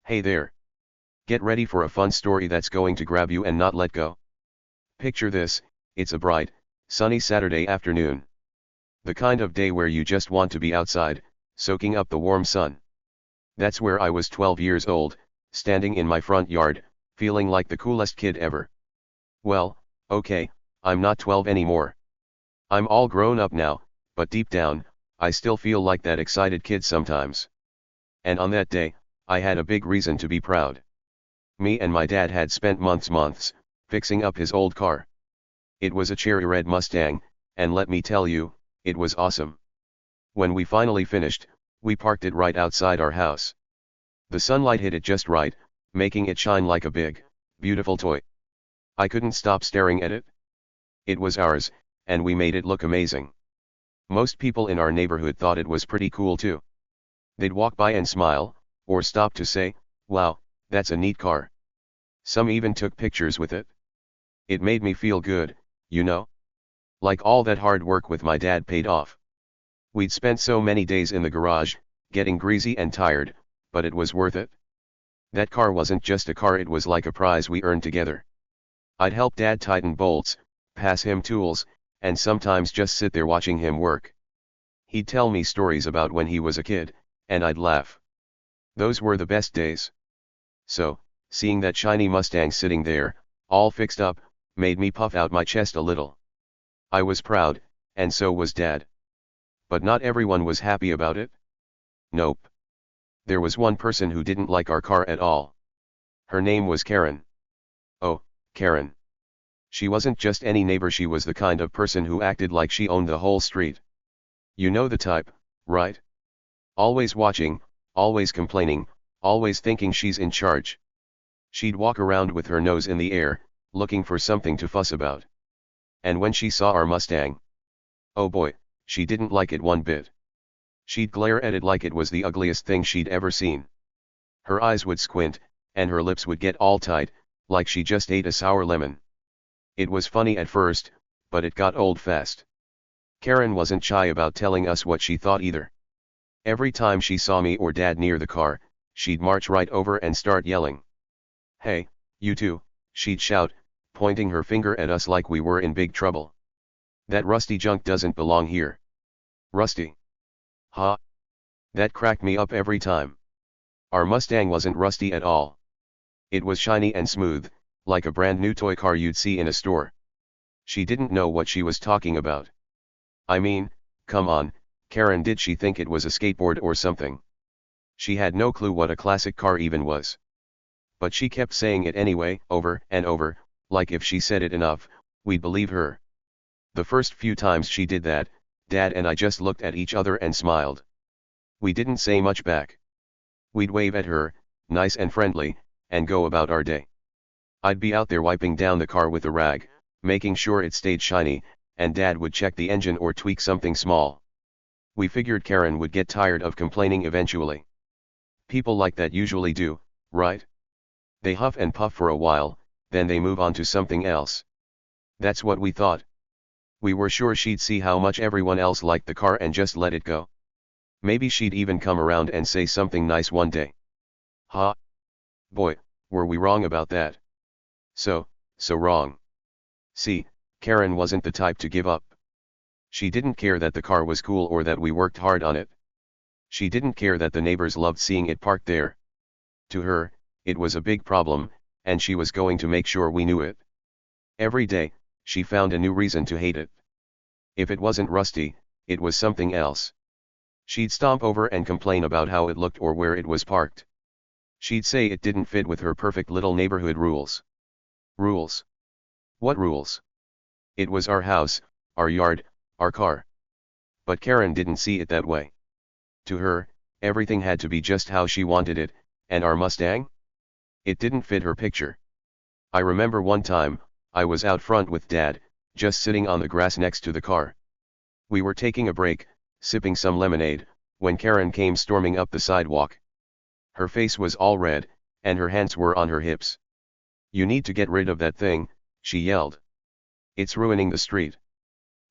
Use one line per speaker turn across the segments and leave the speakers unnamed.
Hey there. Get ready for a fun story that's going to grab you and not let go. Picture this, it's a bright, sunny Saturday afternoon. The kind of day where you just want to be outside, soaking up the warm sun. That's where I was 12 years old, standing in my front yard, feeling like the coolest kid ever. Well, okay, I'm not 12 anymore. I'm all grown up now, but deep down, I still feel like that excited kid sometimes. And on that day, I had a big reason to be proud. Me and my dad had spent months, fixing up his old car. It was a cherry red Mustang, and let me tell you, it was awesome. When we finally finished, we parked it right outside our house. The sunlight hit it just right, making it shine like a big, beautiful toy. I couldn't stop staring at it. It was ours, and we made it look amazing. Most people in our neighborhood thought it was pretty cool too. They'd walk by and smile, or stop to say, "Wow, that's a neat car." Some even took pictures with it. It made me feel good, you know? Like all that hard work with my dad paid off. We'd spent so many days in the garage, getting greasy and tired, but it was worth it. That car wasn't just a car, it was like a prize we earned together. I'd help Dad tighten bolts, pass him tools, and sometimes just sit there watching him work. He'd tell me stories about when he was a kid, and I'd laugh. Those were the best days. So, seeing that shiny Mustang sitting there, all fixed up, made me puff out my chest a little. I was proud, and so was Dad. But not everyone was happy about it. Nope. There was one person who didn't like our car at all. Her name was Karen. Oh, Karen. She wasn't just any neighbor, she was the kind of person who acted like she owned the whole street. You know the type, right? Always watching, always complaining, always thinking she's in charge. She'd walk around with her nose in the air, looking for something to fuss about. And when she saw our Mustang, oh boy, she didn't like it one bit. She'd glare at it like it was the ugliest thing she'd ever seen. Her eyes would squint, and her lips would get all tight, like she just ate a sour lemon. It was funny at first, but it got old fast. Karen wasn't shy about telling us what she thought either. Every time she saw me or Dad near the car, she'd march right over and start yelling. "Hey, you two," she'd shout, pointing her finger at us like we were in big trouble. "That rusty junk doesn't belong here." Rusty? Huh? That cracked me up every time. Our Mustang wasn't rusty at all. It was shiny and smooth, like a brand new toy car you'd see in a store. She didn't know what she was talking about. I mean, come on, Karen, did she think it was a skateboard or something? She had no clue what a classic car even was. But she kept saying it anyway, over and over, like if she said it enough, we'd believe her. The first few times she did that, Dad and I just looked at each other and smiled. We didn't say much back. We'd wave at her, nice and friendly, and go about our day. I'd be out there wiping down the car with a rag, making sure it stayed shiny, and Dad would check the engine or tweak something small. We figured Karen would get tired of complaining eventually. People like that usually do, right? They huff and puff for a while, then they move on to something else. That's what we thought. We were sure she'd see how much everyone else liked the car and just let it go. Maybe she'd even come around and say something nice one day. Huh? Boy, were we wrong about that. So wrong. See, Karen wasn't the type to give up. She didn't care that the car was cool or that we worked hard on it. She didn't care that the neighbors loved seeing it parked there. To her, it was a big problem, and she was going to make sure we knew it. Every day, she found a new reason to hate it. If it wasn't rusty, it was something else. She'd stomp over and complain about how it looked or where it was parked. She'd say it didn't fit with her perfect little neighborhood rules. Rules? What rules? It was our house, our yard, our car. But Karen didn't see it that way. To her, everything had to be just how she wanted it, and our Mustang? It didn't fit her picture. I remember one time, I was out front with Dad, just sitting on the grass next to the car. We were taking a break, sipping some lemonade, when Karen came storming up the sidewalk. Her face was all red, and her hands were on her hips. "You need to get rid of that thing," she yelled. "It's ruining the street."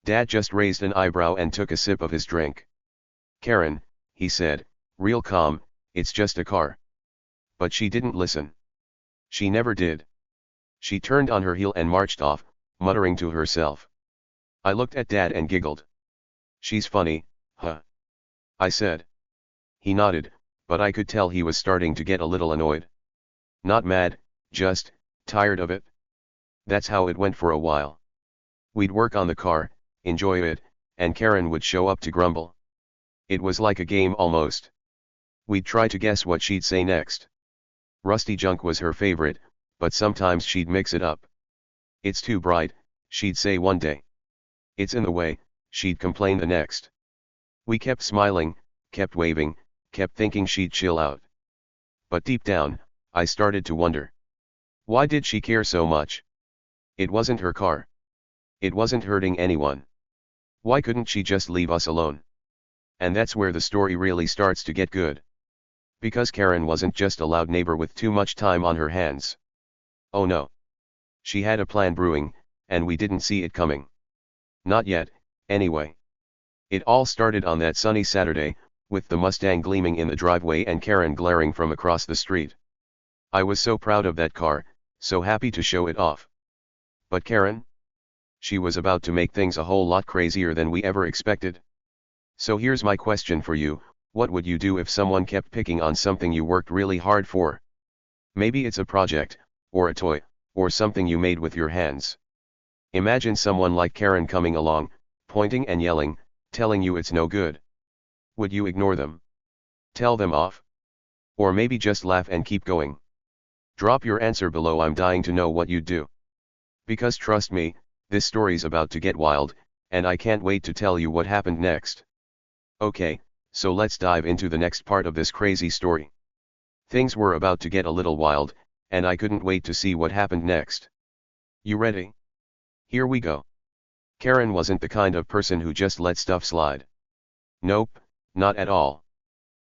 Dad just raised an eyebrow and took a sip of his drink. "Karen," he said, real calm, "it's just a car." But she didn't listen. She never did. She turned on her heel and marched off, muttering to herself. I looked at Dad and giggled. She's funny, huh? I said. He nodded, but I could tell he was starting to get a little annoyed. Not mad, just tired of it. That's how it went for a while. We'd work on the car, enjoy it, and Karen would show up to grumble. It was like a game almost. We'd try to guess what she'd say next. Rusty junk was her favorite, but sometimes she'd mix it up. It's too bright, she'd say one day. It's in the way, she'd complain the next. We kept smiling, kept waving, kept thinking she'd chill out. But deep down, I started to wonder. Why did she care so much? It wasn't her car. It wasn't hurting anyone. Why couldn't she just leave us alone? And that's where the story really starts to get good. Because Karen wasn't just a loud neighbor with too much time on her hands. Oh no. She had a plan brewing, and we didn't see it coming. Not yet, anyway. It all started on that sunny Saturday, with the Mustang gleaming in the driveway and Karen glaring from across the street. I was so proud of that car, so happy to show it off. But Karen? She was about to make things a whole lot crazier than we ever expected. So here's my question for you, what would you do if someone kept picking on something you worked really hard for? Maybe it's a project, or a toy, or something you made with your hands. Imagine someone like Karen coming along, pointing and yelling, telling you it's no good. Would you ignore them? Tell them off? Or maybe just laugh and keep going? Drop your answer below, I'm dying to know what you'd do. Because trust me, this story's about to get wild, and I can't wait to tell you what happened next. Okay, so let's dive into the next part of this crazy story. Things were about to get a little wild, and I couldn't wait to see what happened next. You ready? Here we go. Karen wasn't the kind of person who just let stuff slide. Nope, not at all.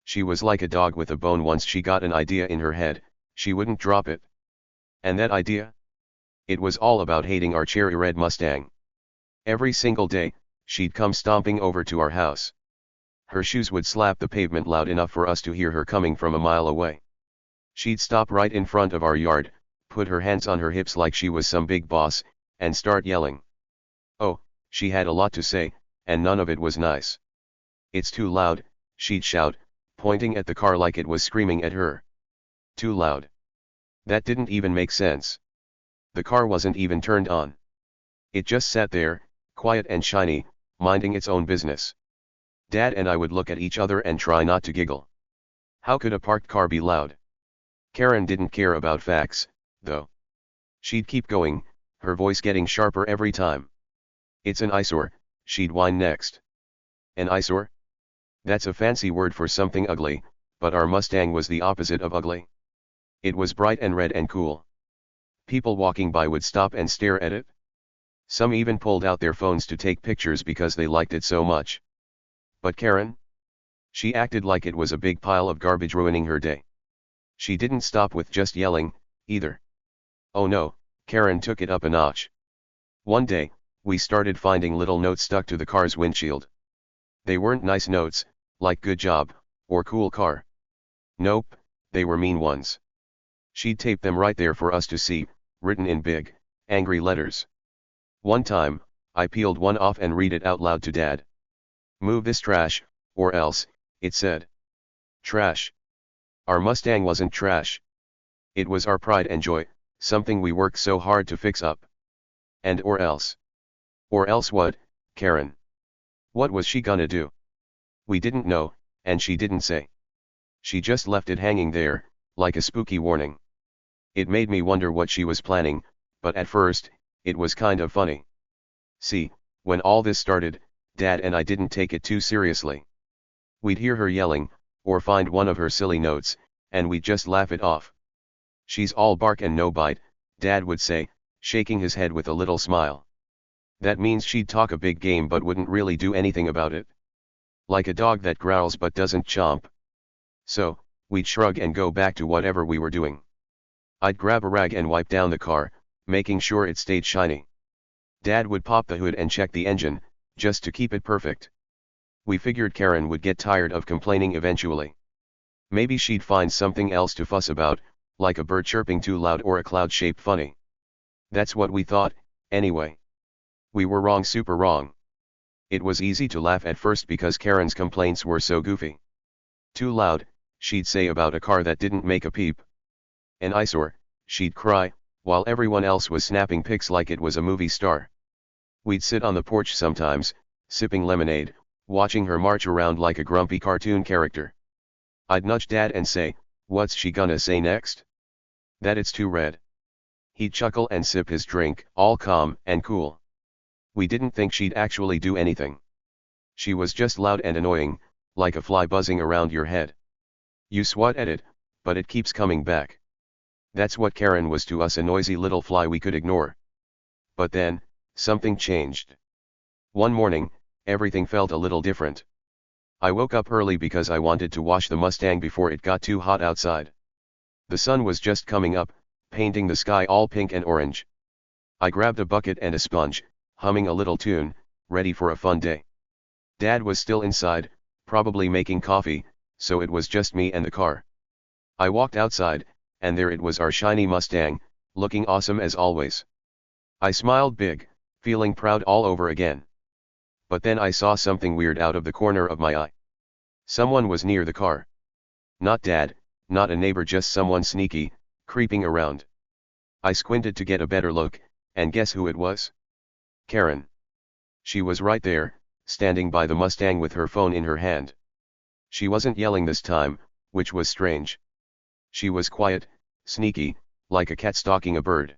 She was like a dog with a bone. Once she got an idea in her head, she wouldn't drop it. And that idea? It was all about hating our cherry red Mustang. Every single day, she'd come stomping over to our house. Her shoes would slap the pavement loud enough for us to hear her coming from a mile away. She'd stop right in front of our yard, put her hands on her hips like she was some big boss, and start yelling. Oh, she had a lot to say, and none of it was nice. It's too loud, she'd shout, pointing at the car like it was screaming at her. Too loud. That didn't even make sense. The car wasn't even turned on. It just sat there, quiet and shiny, minding its own business. Dad and I would look at each other and try not to giggle. How could a parked car be loud? Karen didn't care about facts, though. She'd keep going, her voice getting sharper every time. It's an eyesore, she'd whine next. An eyesore? That's a fancy word for something ugly, but our Mustang was the opposite of ugly. It was bright and red and cool. People walking by would stop and stare at it. Some even pulled out their phones to take pictures because they liked it so much. But Karen? She acted like it was a big pile of garbage ruining her day. She didn't stop with just yelling, either. Oh no, Karen took it up a notch. One day, we started finding little notes stuck to the car's windshield. They weren't nice notes, like good job, or cool car. Nope, they were mean ones. She'd tape them right there for us to see, written in big, angry letters. One time, I peeled one off and read it out loud to Dad. Move this trash, or else, it said. Trash. Our Mustang wasn't trash. It was our pride and joy, something we worked so hard to fix up. And or else. Or else what, Karen? What was she gonna do? We didn't know, and she didn't say. She just left it hanging there, like a spooky warning. It made me wonder what she was planning, but at first, it was kind of funny. See, when all this started, Dad and I didn't take it too seriously. We'd hear her yelling, or find one of her silly notes, and we'd just laugh it off. She's all bark and no bite, Dad would say, shaking his head with a little smile. That means she'd talk a big game but wouldn't really do anything about it. Like a dog that growls but doesn't chomp. So, we'd shrug and go back to whatever we were doing. I'd grab a rag and wipe down the car, making sure it stayed shiny. Dad would pop the hood and check the engine, just to keep it perfect. We figured Karen would get tired of complaining eventually. Maybe she'd find something else to fuss about, like a bird chirping too loud or a cloud shape funny. That's what we thought, anyway. We were wrong, super wrong. It was easy to laugh at first because Karen's complaints were so goofy. Too loud, she'd say about a car that didn't make a peep. An eyesore, she'd cry, while everyone else was snapping pics like it was a movie star. We'd sit on the porch sometimes, sipping lemonade, watching her march around like a grumpy cartoon character. I'd nudge Dad and say, "What's she gonna say next? That it's too red." He'd chuckle and sip his drink, all calm and cool. We didn't think she'd actually do anything. She was just loud and annoying, like a fly buzzing around your head. You swat at it, but it keeps coming back. That's what Karen was to us, a noisy little fly we could ignore. But then, something changed. One morning, everything felt a little different. I woke up early because I wanted to wash the Mustang before it got too hot outside. The sun was just coming up, painting the sky all pink and orange. I grabbed a bucket and a sponge, humming a little tune, ready for a fun day. Dad was still inside, probably making coffee, so it was just me and the car. I walked outside, and there it was, our shiny Mustang, looking awesome as always. I smiled big, feeling proud all over again. But then I saw something weird out of the corner of my eye. Someone was near the car. Not Dad, not a neighbor, just someone sneaky, creeping around. I squinted to get a better look, and guess who it was? Karen. She was right there, standing by the Mustang with her phone in her hand. She wasn't yelling this time, which was strange. She was quiet, sneaky, like a cat stalking a bird.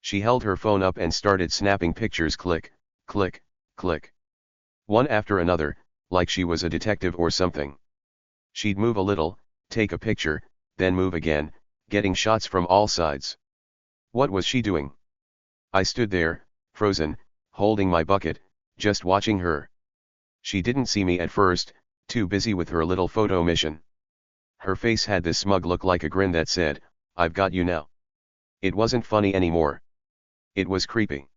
She held her phone up and started snapping pictures, click, click, click. One after another, like she was a detective or something. She'd move a little, take a picture, then move again, getting shots from all sides. What was she doing? I stood there, frozen, holding my bucket, just watching her. She didn't see me at first, too busy with her little photo mission. Her face had this smug look, like a grin that said, "I've got you now." It wasn't funny anymore. It was creepy.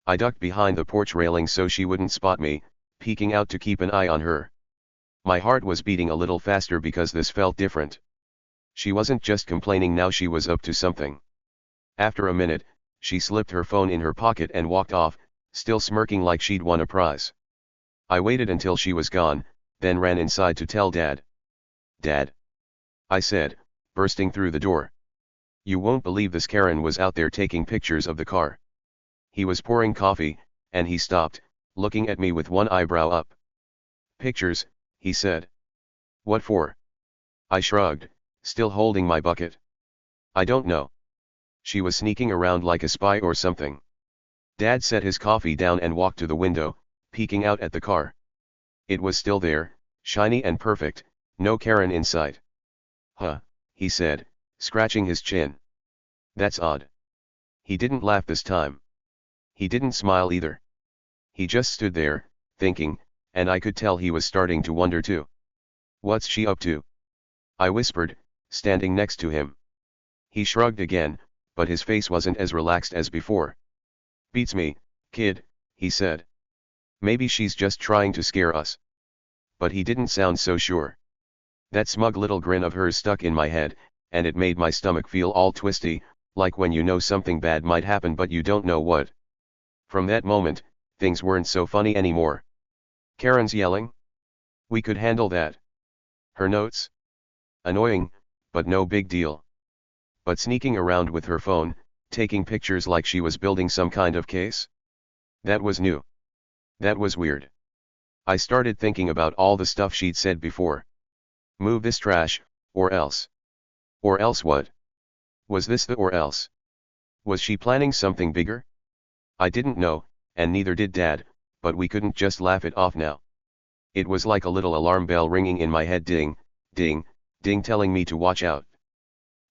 I ducked behind the porch railing so she wouldn't spot me, peeking out to keep an eye on her. My heart was beating a little faster because this felt different. She wasn't just complaining now, she was up to something. After a minute, she slipped her phone in her pocket and walked off, still smirking like she'd won a prize. I waited until she was gone, then ran inside to tell Dad. "Dad," I said, bursting through the door. "You won't believe this, Karen was out there taking pictures of the car." He was pouring coffee, and he stopped, looking at me with one eyebrow up. "Pictures," he said. "What for?" I shrugged, still holding my bucket. "I don't know. She was sneaking around like a spy or something." Dad set his coffee down and walked to the window, peeking out at the car. It was still there, shiny and perfect, no Karen in sight. "Huh," he said, scratching his chin. "That's odd." He didn't laugh this time. He didn't smile either. He just stood there, thinking, and I could tell he was starting to wonder too. "What's she up to?" I whispered, standing next to him. He shrugged again, but his face wasn't as relaxed as before. "Beats me, kid," he said. "Maybe she's just trying to scare us." But he didn't sound so sure. That smug little grin of hers stuck in my head, and it made my stomach feel all twisty, like when you know something bad might happen but you don't know what. From that moment, things weren't so funny anymore. Karen's yelling? We could handle that. Her notes? Annoying, but no big deal. But sneaking around with her phone, taking pictures like she was building some kind of case? That was new. That was weird. I started thinking about all the stuff she'd said before. Move this trash, or else. Or else what? Was this the or else? Was she planning something bigger? I didn't know, and neither did Dad, but we couldn't just laugh it off now. It was like a little alarm bell ringing in my head, ding, ding, ding, telling me to watch out.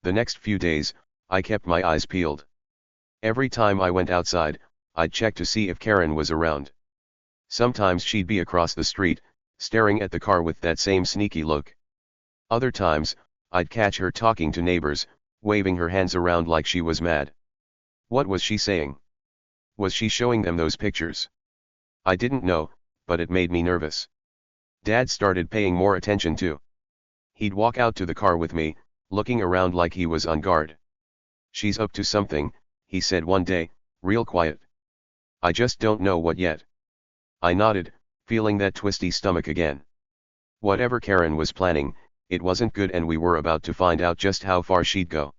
The next few days, I kept my eyes peeled. Every time I went outside, I'd check to see if Karen was around. Sometimes she'd be across the street, staring at the car with that same sneaky look. Other times, I'd catch her talking to neighbors, waving her hands around like she was mad. What was she saying? Was she showing them those pictures? I didn't know, but it made me nervous. Dad started paying more attention too. He'd walk out to the car with me, looking around like he was on guard. "She's up to something," he said one day, real quiet. "I just don't know what yet." I nodded, feeling that twisty stomach again. Whatever Karen was planning, it wasn't good, and we were about to find out just how far she'd go.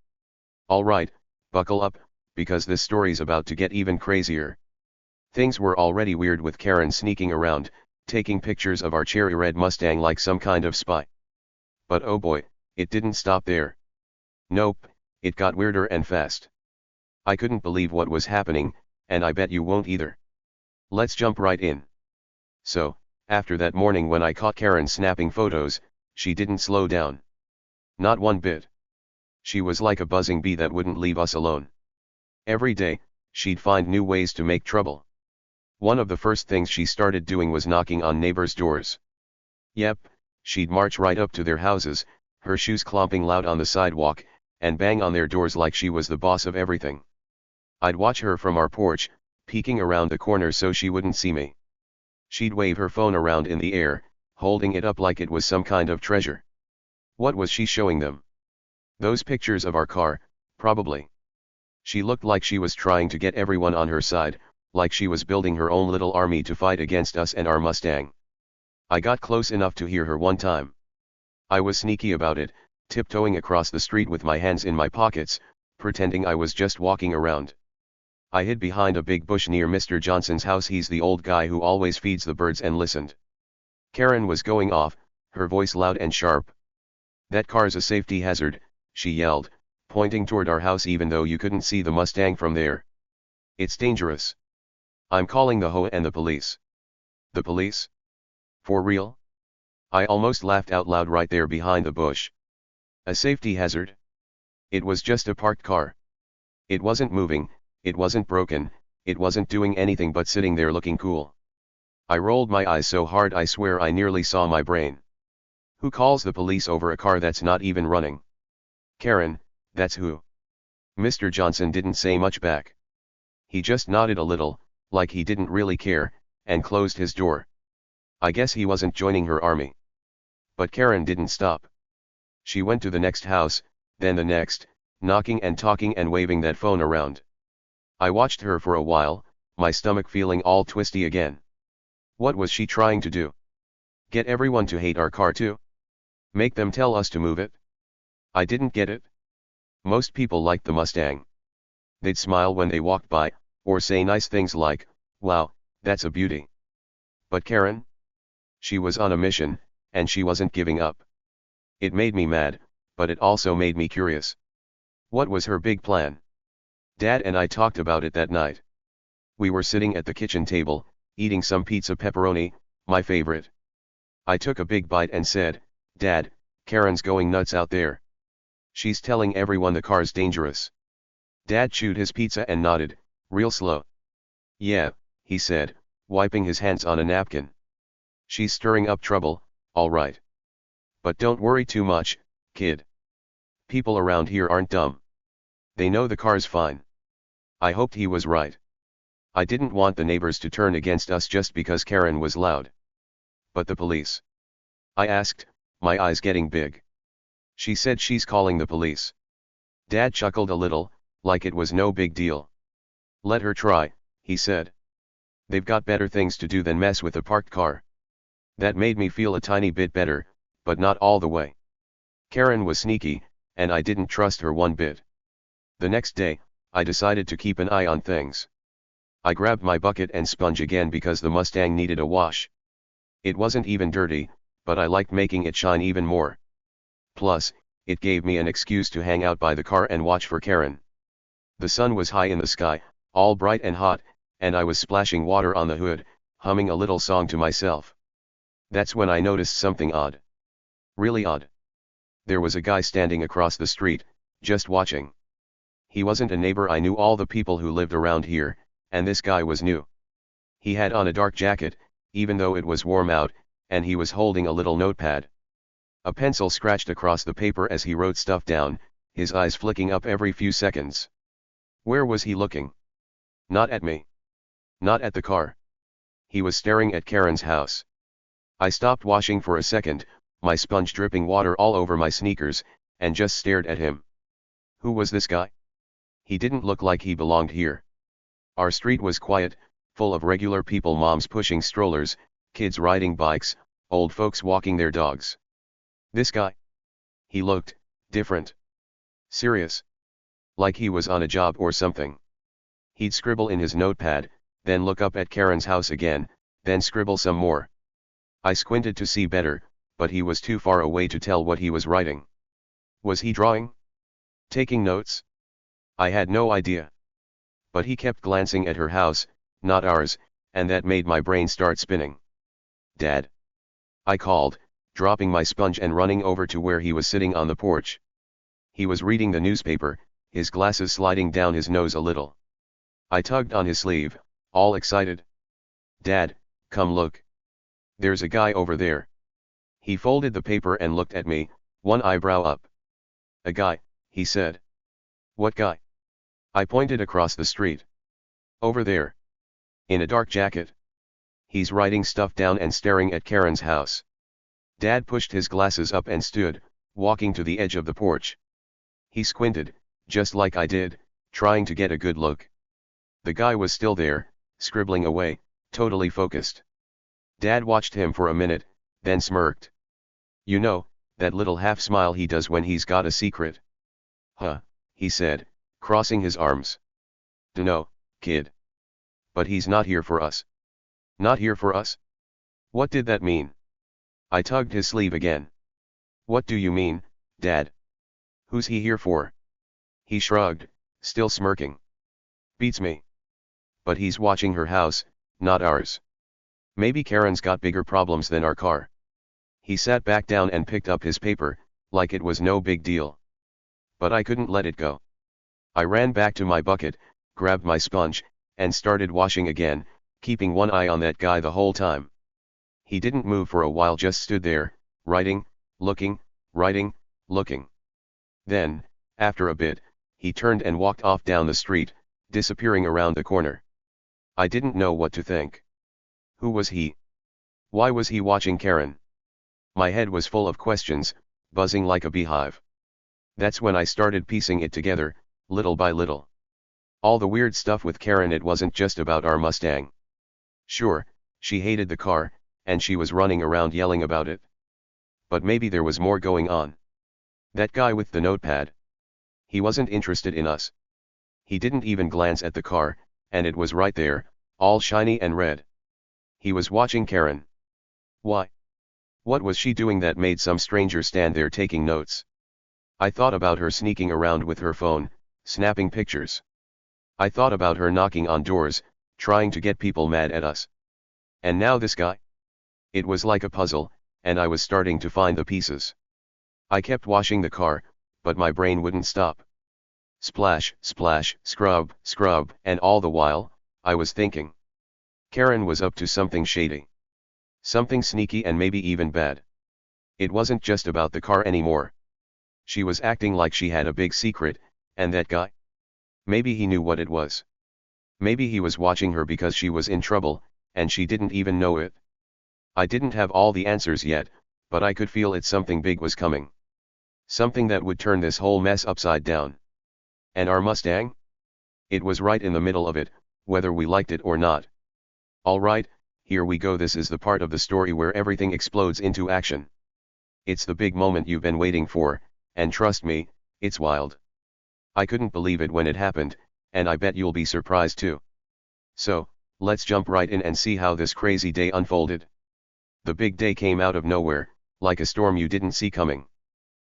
Alright, buckle up, because this story's about to get even crazier. Things were already weird with Karen sneaking around, taking pictures of our cherry red Mustang like some kind of spy. But oh boy, it didn't stop there. Nope, it got weirder and fast. I couldn't believe what was happening, and I bet you won't either. Let's jump right in. So, after that morning when I caught Karen snapping photos, she didn't slow down. Not one bit. She was like a buzzing bee that wouldn't leave us alone. Every day, she'd find new ways to make trouble. One of the first things she started doing was knocking on neighbors' doors. Yep, she'd march right up to their houses, her shoes clomping loud on the sidewalk, and bang on their doors like she was the boss of everything. I'd watch her from our porch, peeking around the corner so she wouldn't see me. She'd wave her phone around in the air, holding it up like it was some kind of treasure. What was she showing them? Those pictures of our car, probably. She looked like she was trying to get everyone on her side, like she was building her own little army to fight against us and our Mustang. I got close enough to hear her one time. I was sneaky about it, tiptoeing across the street with my hands in my pockets, pretending I was just walking around. I hid behind a big bush near Mr. Johnson's house. He's the old guy who always feeds the birds, and listened. Karen was going off, her voice loud and sharp. "That car's a safety hazard," she yelled, pointing toward our house even though you couldn't see the Mustang from there. "It's dangerous. I'm calling the HOA and the police." "The police? For real?" I almost laughed out loud right there behind the bush. A safety hazard? It was just a parked car. It wasn't moving, it wasn't broken, it wasn't doing anything but sitting there looking cool. I rolled my eyes so hard I swear I nearly saw my brain. Who calls the police over a car that's not even running? Karen, that's who. Mr. Johnson didn't say much back. He just nodded a little, like he didn't really care, and closed his door. I guess he wasn't joining her army. But Karen didn't stop. She went to the next house, then the next, knocking and talking and waving that phone around. I watched her for a while, my stomach feeling all twisty again. What was she trying to do? Get everyone to hate our car too? Make them tell us to move it? I didn't get it. Most people liked the Mustang. They'd smile when they walked by, or say nice things like, "Wow, that's a beauty." But Karen? She was on a mission, and she wasn't giving up. It made me mad, but it also made me curious. What was her big plan? Dad and I talked about it that night. We were sitting at the kitchen table, eating some pizza pepperoni, my favorite. I took a big bite and said, "Dad, Karen's going nuts out there. She's telling everyone the car's dangerous." Dad chewed his pizza and nodded, real slow. "Yeah," he said, wiping his hands on a napkin. "She's stirring up trouble, all right. But don't worry too much, kid. People around here aren't dumb. They know the car's fine." I hoped he was right. I didn't want the neighbors to turn against us just because Karen was loud. "But the police?" I asked, my eyes getting big. "She said she's calling the police." Dad chuckled a little, like it was no big deal. "Let her try," he said. "They've got better things to do than mess with a parked car." That made me feel a tiny bit better, but not all the way. Karen was sneaky, and I didn't trust her one bit. The next day, I decided to keep an eye on things. I grabbed my bucket and sponge again because the Mustang needed a wash. It wasn't even dirty, but I liked making it shine even more. Plus, it gave me an excuse to hang out by the car and watch for Karen. The sun was high in the sky, all bright and hot, and I was splashing water on the hood, humming a little song to myself. That's when I noticed something odd. Really odd. There was a guy standing across the street, just watching. He wasn't a neighbor. I knew all the people who lived around here, and this guy was new. He had on a dark jacket, even though it was warm out, and he was holding a little notepad. A pencil scratched across the paper as he wrote stuff down, his eyes flicking up every few seconds. Where was he looking? Not at me. Not at the car. He was staring at Karen's house. I stopped washing for a second, my sponge dripping water all over my sneakers, and just stared at him. Who was this guy? He didn't look like he belonged here. Our street was quiet, full of regular people, moms pushing strollers, kids riding bikes, old folks walking their dogs. This guy? He looked different. Serious. Like he was on a job or something. He'd scribble in his notepad, then look up at Karen's house again, then scribble some more. I squinted to see better, but he was too far away to tell what he was writing. Was he drawing? Taking notes? I had no idea. But he kept glancing at her house, not ours, and that made my brain start spinning. Dad. I called, dropping my sponge and running over to where he was sitting on the porch. He was reading the newspaper, his glasses sliding down his nose a little. I tugged on his sleeve, all excited. Dad, come look. There's a guy over there. He folded the paper and looked at me, one eyebrow up. A guy, he said. What guy? I pointed across the street. Over there. In a dark jacket. He's writing stuff down and staring at Karen's house. Dad pushed his glasses up and stood, walking to the edge of the porch. He squinted, just like I did, trying to get a good look. The guy was still there, scribbling away, totally focused. Dad watched him for a minute, then smirked. You know, that little half smile he does when he's got a secret. Huh, he said, crossing his arms. Dunno, kid. But he's not here for us. Not here for us? What did that mean? I tugged his sleeve again. What do you mean, Dad? Who's he here for? He shrugged, still smirking. Beats me. But he's watching her house, not ours. Maybe Karen's got bigger problems than our car. He sat back down and picked up his paper, like it was no big deal. But I couldn't let it go. I ran back to my bucket, grabbed my sponge, and started washing again, keeping one eye on that guy the whole time. He didn't move for a while, just stood there, writing, looking, writing, looking. Then, after a bit, he turned and walked off down the street, disappearing around the corner. I didn't know what to think. Who was he? Why was he watching Karen? My head was full of questions, buzzing like a beehive. That's when I started piecing it together, little by little. All the weird stuff with Karen, it wasn't just about our Mustang. Sure, she hated the car, and she was running around yelling about it. But maybe there was more going on. That guy with the notepad. He wasn't interested in us. He didn't even glance at the car, and it was right there, all shiny and red. He was watching Karen. Why? What was she doing that made some stranger stand there taking notes? I thought about her sneaking around with her phone, snapping pictures. I thought about her knocking on doors, trying to get people mad at us. And now this guy? It was like a puzzle, and I was starting to find the pieces. I kept washing the car, but my brain wouldn't stop. Splash, splash, scrub, scrub, and all the while, I was thinking. Karen was up to something shady. Something sneaky and maybe even bad. It wasn't just about the car anymore. She was acting like she had a big secret, and that guy? Maybe he knew what it was. Maybe he was watching her because she was in trouble, and she didn't even know it. I didn't have all the answers yet, but I could feel it, something big was coming. Something that would turn this whole mess upside down. And our Mustang? It was right in the middle of it, whether we liked it or not. Alright, here we go. This is the part of the story where everything explodes into action. It's the big moment you've been waiting for, and trust me, it's wild. I couldn't believe it when it happened, and I bet you'll be surprised too. So, let's jump right in and see how this crazy day unfolded. The big day came out of nowhere, like a storm you didn't see coming.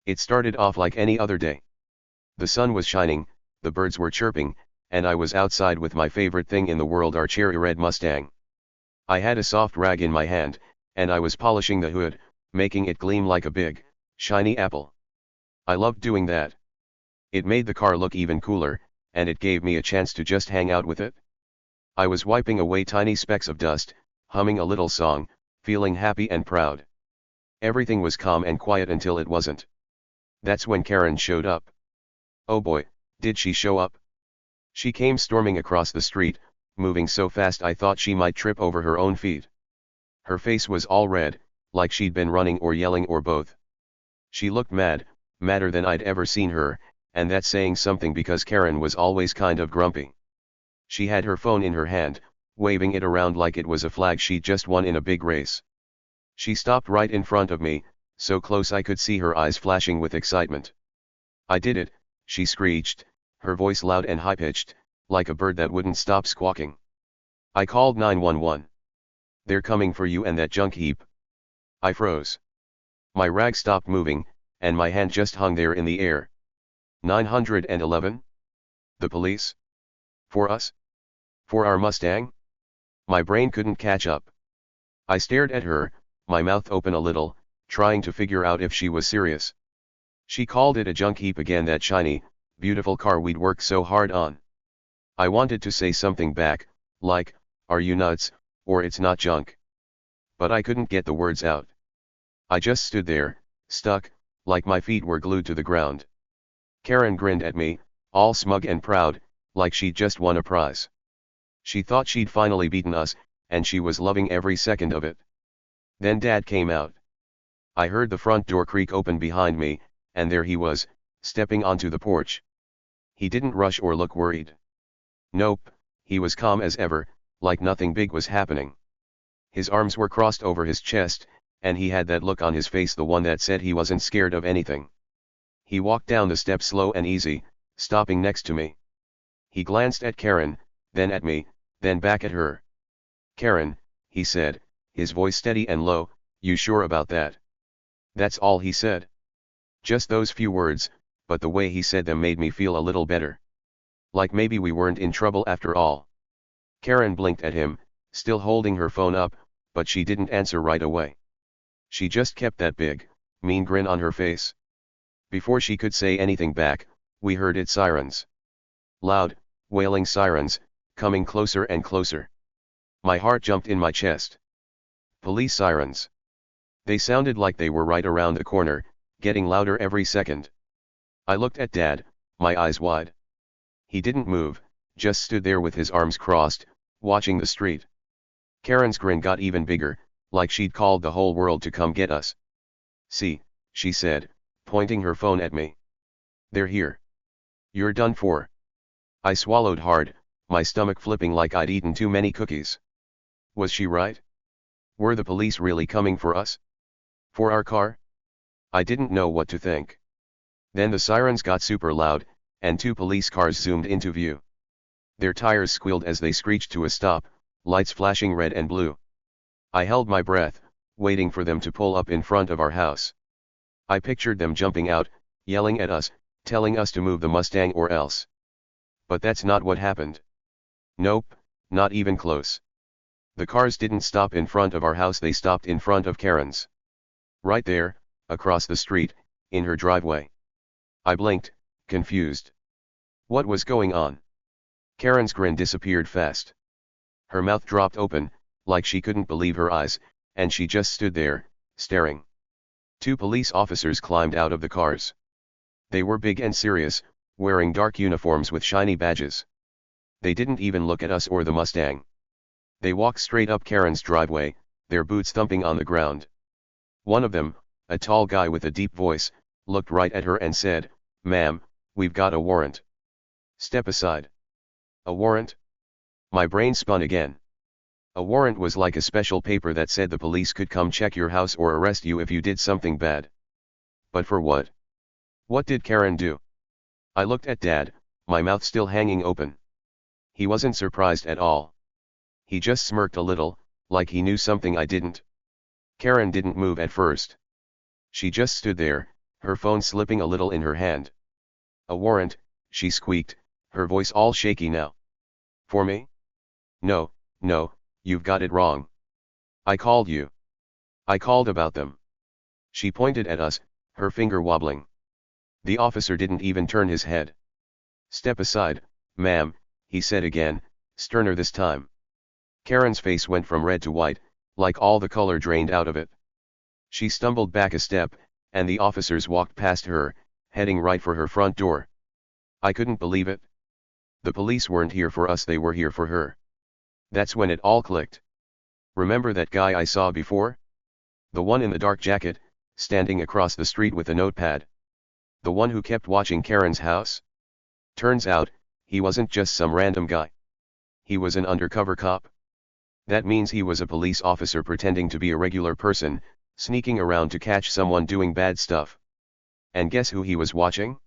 It started off like any other day. The sun was shining, the birds were chirping, and I was outside with my favorite thing in the world, our cherry red Mustang. I had a soft rag in my hand, and I was polishing the hood, making it gleam like a big, shiny apple. I loved doing that. It made the car look even cooler, and it gave me a chance to just hang out with it. I was wiping away tiny specks of dust, humming a little song, feeling happy and proud. Everything was calm and quiet until it wasn't. That's when Karen showed up. Oh boy, did she show up? She came storming across the street, moving so fast I thought she might trip over her own feet. Her face was all red, like she'd been running or yelling or both. She looked mad, madder than I'd ever seen her, and that's saying something because Karen was always kind of grumpy. She had her phone in her hand, waving it around like it was a flag she'd just won in a big race. She stopped right in front of me, so close I could see her eyes flashing with excitement. "I did it," she screeched, her voice loud and high-pitched, like a bird that wouldn't stop squawking. "I called 911. They're coming for you and that junk heap." I froze. My rag stopped moving, and my hand just hung there in the air. 911? The police? For us? For our Mustang? My brain couldn't catch up. I stared at her, my mouth open a little, trying to figure out if she was serious. She called it a junk heap again, that shiny, beautiful car we'd worked so hard on. I wanted to say something back, like, "Are you nuts, or it's not junk?" But I couldn't get the words out. I just stood there, stuck, like my feet were glued to the ground. Karen grinned at me, all smug and proud, like she'd just won a prize. She thought she'd finally beaten us, and she was loving every second of it. Then Dad came out. I heard the front door creak open behind me, and there he was, stepping onto the porch. He didn't rush or look worried. Nope, he was calm as ever, like nothing big was happening. His arms were crossed over his chest, and he had that look on his face, the one that said he wasn't scared of anything. He walked down the steps slow and easy, stopping next to me. He glanced at Karen, then at me, then back at her. "Karen," he said, his voice steady and low, "you sure about that?" That's all he said. Just those few words, but the way he said them made me feel a little better. Like maybe we weren't in trouble after all. Karen blinked at him, still holding her phone up, but she didn't answer right away. She just kept that big, mean grin on her face. Before she could say anything back, we heard its sirens. Loud, wailing sirens, coming closer and closer. My heart jumped in my chest. Police sirens. They sounded like they were right around the corner, getting louder every second. I looked at Dad, my eyes wide. He didn't move, just stood there with his arms crossed, watching the street. Karen's grin got even bigger, like she'd called the whole world to come get us. "See," she said, pointing her phone at me. "They're here. You're done for." I swallowed hard, my stomach flipping like I'd eaten too many cookies. Was she right? Were the police really coming for us? For our car? I didn't know what to think. Then the sirens got super loud, and two police cars zoomed into view. Their tires squealed as they screeched to a stop, lights flashing red and blue. I held my breath, waiting for them to pull up in front of our house. I pictured them jumping out, yelling at us, telling us to move the Mustang or else. But that's not what happened. Nope, not even close. The cars didn't stop in front of our house, they stopped in front of Karen's. Right there, across the street, in her driveway. I blinked, confused. What was going on? Karen's grin disappeared fast. Her mouth dropped open, like she couldn't believe her eyes, and she just stood there, staring. Two police officers climbed out of the cars. They were big and serious, wearing dark uniforms with shiny badges. They didn't even look at us or the Mustang. They walked straight up Karen's driveway, their boots thumping on the ground. One of them, a tall guy with a deep voice, looked right at her and said, "Ma'am, we've got a warrant. Step aside." A warrant? My brain spun again. A warrant was like a special paper that said the police could come check your house or arrest you if you did something bad. But for what? What did Karen do? I looked at Dad, my mouth still hanging open. He wasn't surprised at all. He just smirked a little, like he knew something I didn't. Karen didn't move at first. She just stood there, her phone slipping a little in her hand. "A warrant," she squeaked, her voice all shaky now. "For me? No, no, you've got it wrong. I called you. I called about them." She pointed at us, her finger wobbling. The officer didn't even turn his head. "Step aside, ma'am," he said again, sterner this time. Karen's face went from red to white, like all the color drained out of it. She stumbled back a step, and the officers walked past her, heading right for her front door. I couldn't believe it. The police weren't here for us, they were here for her. That's when it all clicked. Remember that guy I saw before? The one in the dark jacket, standing across the street with a notepad. The one who kept watching Karen's house? Turns out, he wasn't just some random guy. He was an undercover cop. That means he was a police officer pretending to be a regular person, sneaking around to catch someone doing bad stuff. And guess who he was watching?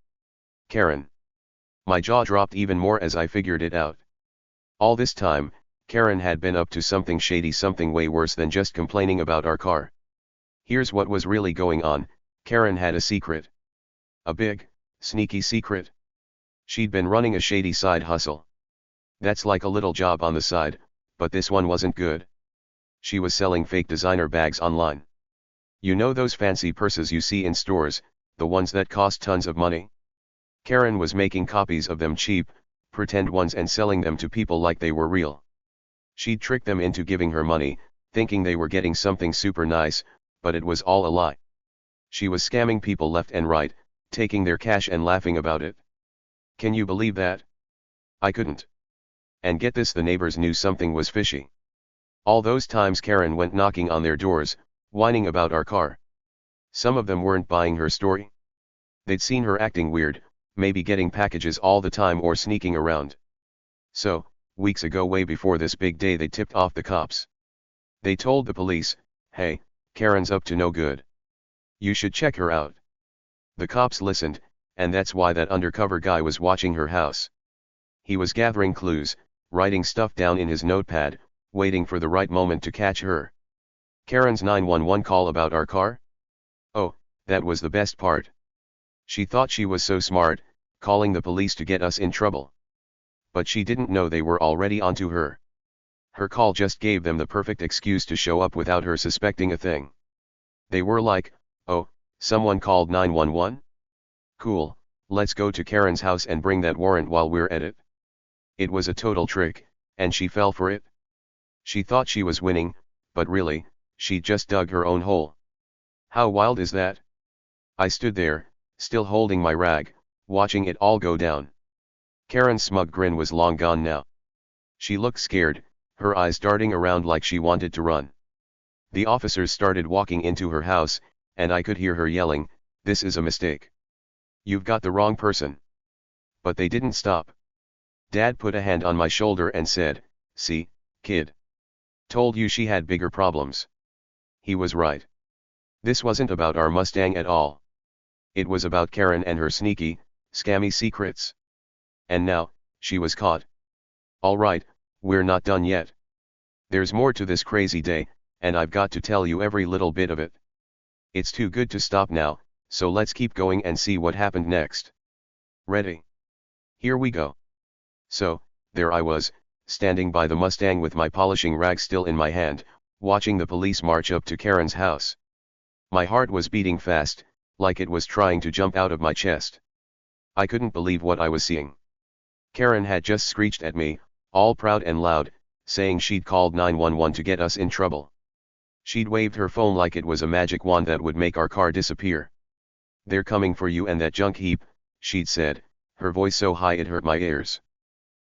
Karen. My jaw dropped even more as I figured it out. All this time, Karen had been up to something shady, something way worse than just complaining about our car. Here's what was really going on: Karen had a secret. A big, sneaky secret. She'd been running a shady side hustle. That's like a little job on the side, but this one wasn't good. She was selling fake designer bags online. You know those fancy purses you see in stores, the ones that cost tons of money? Karen was making copies of them, cheap, pretend ones, and selling them to people like they were real. She'd trick them into giving her money, thinking they were getting something super nice, but it was all a lie. She was scamming people left and right, taking their cash and laughing about it. Can you believe that? I couldn't. And get this, the neighbors knew something was fishy. All those times Karen went knocking on their doors, whining about our car. Some of them weren't buying her story. They'd seen her acting weird, maybe getting packages all the time or sneaking around. So, weeks ago, way before this big day, they tipped off the cops. They told the police, "Hey, Karen's up to no good. You should check her out." The cops listened, and that's why that undercover guy was watching her house. He was gathering clues, writing stuff down in his notepad, waiting for the right moment to catch her. Karen's 911 call about our car? Oh, that was the best part. She thought she was so smart, calling the police to get us in trouble. But she didn't know they were already onto her. Her call just gave them the perfect excuse to show up without her suspecting a thing. They were like, "Oh, someone called 911? Cool, let's go to Karen's house and bring that warrant while we're at it." It was a total trick, and she fell for it. She thought she was winning, but really, she just dug her own hole. How wild is that? I stood there, still holding my rag, watching it all go down. Karen's smug grin was long gone now. She looked scared, her eyes darting around like she wanted to run. The officers started walking into her house, and I could hear her yelling, "This is a mistake. You've got the wrong person." But they didn't stop. Dad put a hand on my shoulder and said, "See, kid. Told you she had bigger problems." He was right. This wasn't about our Mustang at all. It was about Karen and her sneaky, scammy secrets. And now, she was caught. All right, we're not done yet. There's more to this crazy day, and I've got to tell you every little bit of it. It's too good to stop now, so let's keep going and see what happened next. Ready? Here we go. So, there I was, standing by the Mustang with my polishing rag still in my hand, watching the police march up to Karen's house. My heart was beating fast, like it was trying to jump out of my chest. I couldn't believe what I was seeing. Karen had just screeched at me, all proud and loud, saying she'd called 911 to get us in trouble. She'd waved her phone like it was a magic wand that would make our car disappear. "They're coming for you and that junk heap," she'd said, her voice so high it hurt my ears.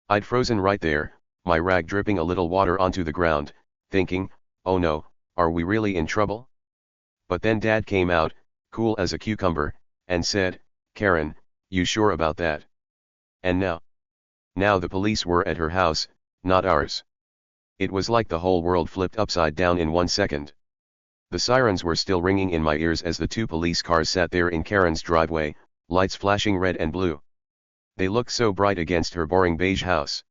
I'd frozen right there, my rag dripping a little water onto the ground, thinking, oh no, are we really in trouble? But then Dad came out, cool as a cucumber, and said, "Karen, you sure about that?" And now the police were at her house, not ours. It was like the whole world flipped upside down in 1 second. The sirens were still ringing in my ears as the 2 police cars sat there in Karen's driveway, lights flashing red and blue. They looked so bright against her boring beige house.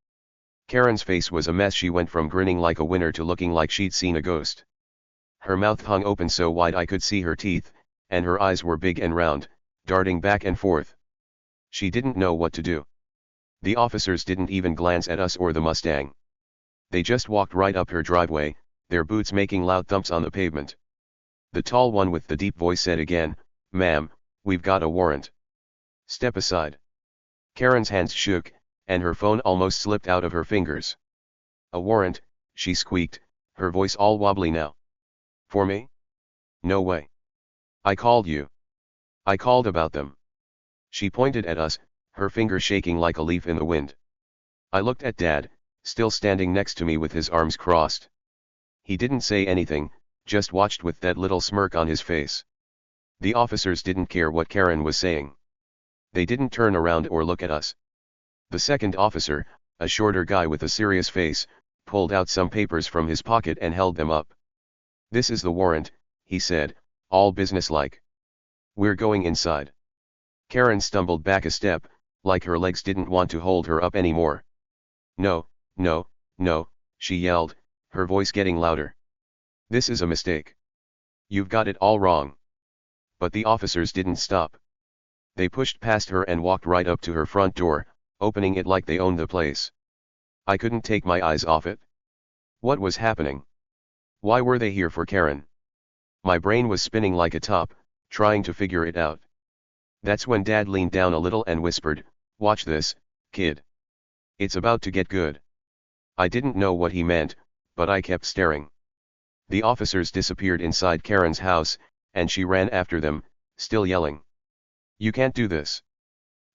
Karen's face was a mess. She went from grinning like a winner to looking like she'd seen a ghost. Her mouth hung open so wide I could see her teeth, and her eyes were big and round, darting back and forth. She didn't know what to do. The officers didn't even glance at us or the Mustang. They just walked right up her driveway, their boots making loud thumps on the pavement. The tall one with the deep voice said again, "Ma'am, we've got a warrant. Step aside." Karen's hands shook, and her phone almost slipped out of her fingers. "A warrant," she squeaked, her voice all wobbly now. "For me? No way. I called you. I called about them." She pointed at us, her finger shaking like a leaf in the wind. I looked at Dad, still standing next to me with his arms crossed. He didn't say anything, just watched with that little smirk on his face. The officers didn't care what Karen was saying. They didn't turn around or look at us. The second officer, a shorter guy with a serious face, pulled out some papers from his pocket and held them up. "This is the warrant," he said, all businesslike. "We're going inside." Karen stumbled back a step, like her legs didn't want to hold her up anymore. "No, no, no," she yelled, her voice getting louder. "This is a mistake. You've got it all wrong." But the officers didn't stop. They pushed past her and walked right up to her front door, opening it like they owned the place. I couldn't take my eyes off it. What was happening? Why were they here for Karen? My brain was spinning like a top, trying to figure it out. That's when Dad leaned down a little and whispered, "Watch this, kid. It's about to get good." I didn't know what he meant, but I kept staring. The officers disappeared inside Karen's house, and she ran after them, still yelling. "You can't do this."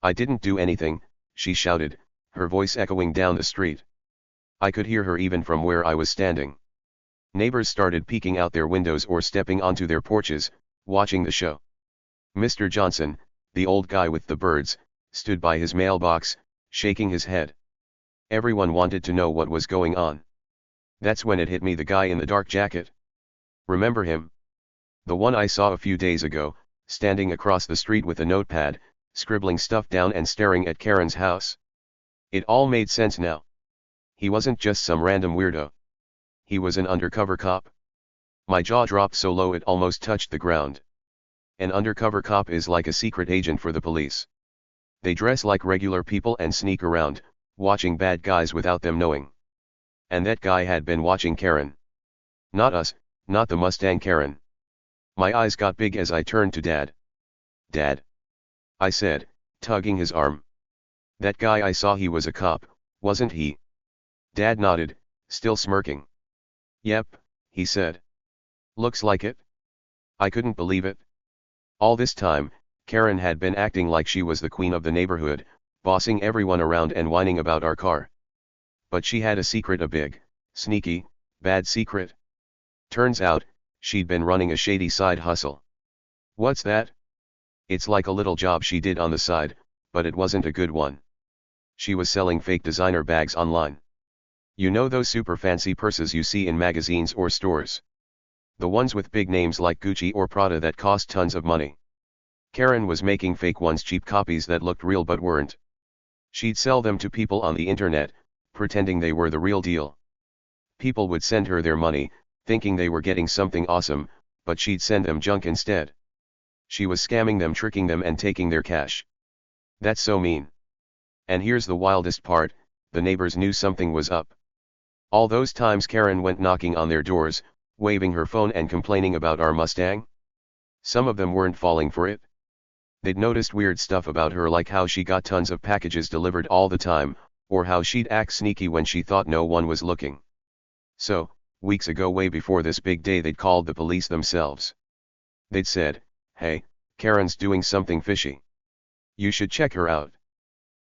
"I didn't do anything," she shouted, her voice echoing down the street. I could hear her even from where I was standing. Neighbors started peeking out their windows or stepping onto their porches, watching the show. Mr. Johnson, the old guy with the birds, stood by his mailbox, shaking his head. Everyone wanted to know what was going on. That's when it hit me, the guy in the dark jacket. Remember him? The one I saw a few days ago, standing across the street with a notepad, scribbling stuff down and staring at Karen's house. It all made sense now. He wasn't just some random weirdo. He was an undercover cop. My jaw dropped so low it almost touched the ground. An undercover cop is like a secret agent for the police. They dress like regular people and sneak around, watching bad guys without them knowing. And that guy had been watching Karen. Not us, not the Mustang Karen. My eyes got big as I turned to Dad. "Dad," I said, tugging his arm. "That guy I saw, he was a cop, wasn't he?" Dad nodded, still smirking. "Yep," he said. "Looks like it." I couldn't believe it. All this time, Karen had been acting like she was the queen of the neighborhood, bossing everyone around and whining about our car. But she had a secret, a big, sneaky, bad secret. Turns out, she'd been running a shady side hustle. "What's that?" "It's like a little job she did on the side, but it wasn't a good one. She was selling fake designer bags online. You know those super fancy purses you see in magazines or stores? The ones with big names like Gucci or Prada that cost tons of money. Karen was making fake ones, cheap copies that looked real but weren't. She'd sell them to people on the internet, pretending they were the real deal. People would send her their money, thinking they were getting something awesome, but she'd send them junk instead. She was scamming them, tricking them and taking their cash. That's so mean. And here's the wildest part, the neighbors knew something was up. All those times Karen went knocking on their doors, waving her phone and complaining about our Mustang. Some of them weren't falling for it. They'd noticed weird stuff about her, like how she got tons of packages delivered all the time, or how she'd act sneaky when she thought no one was looking. So, weeks ago, way before this big day, they'd called the police themselves. They'd said, "Hey, Karen's doing something fishy. You should check her out."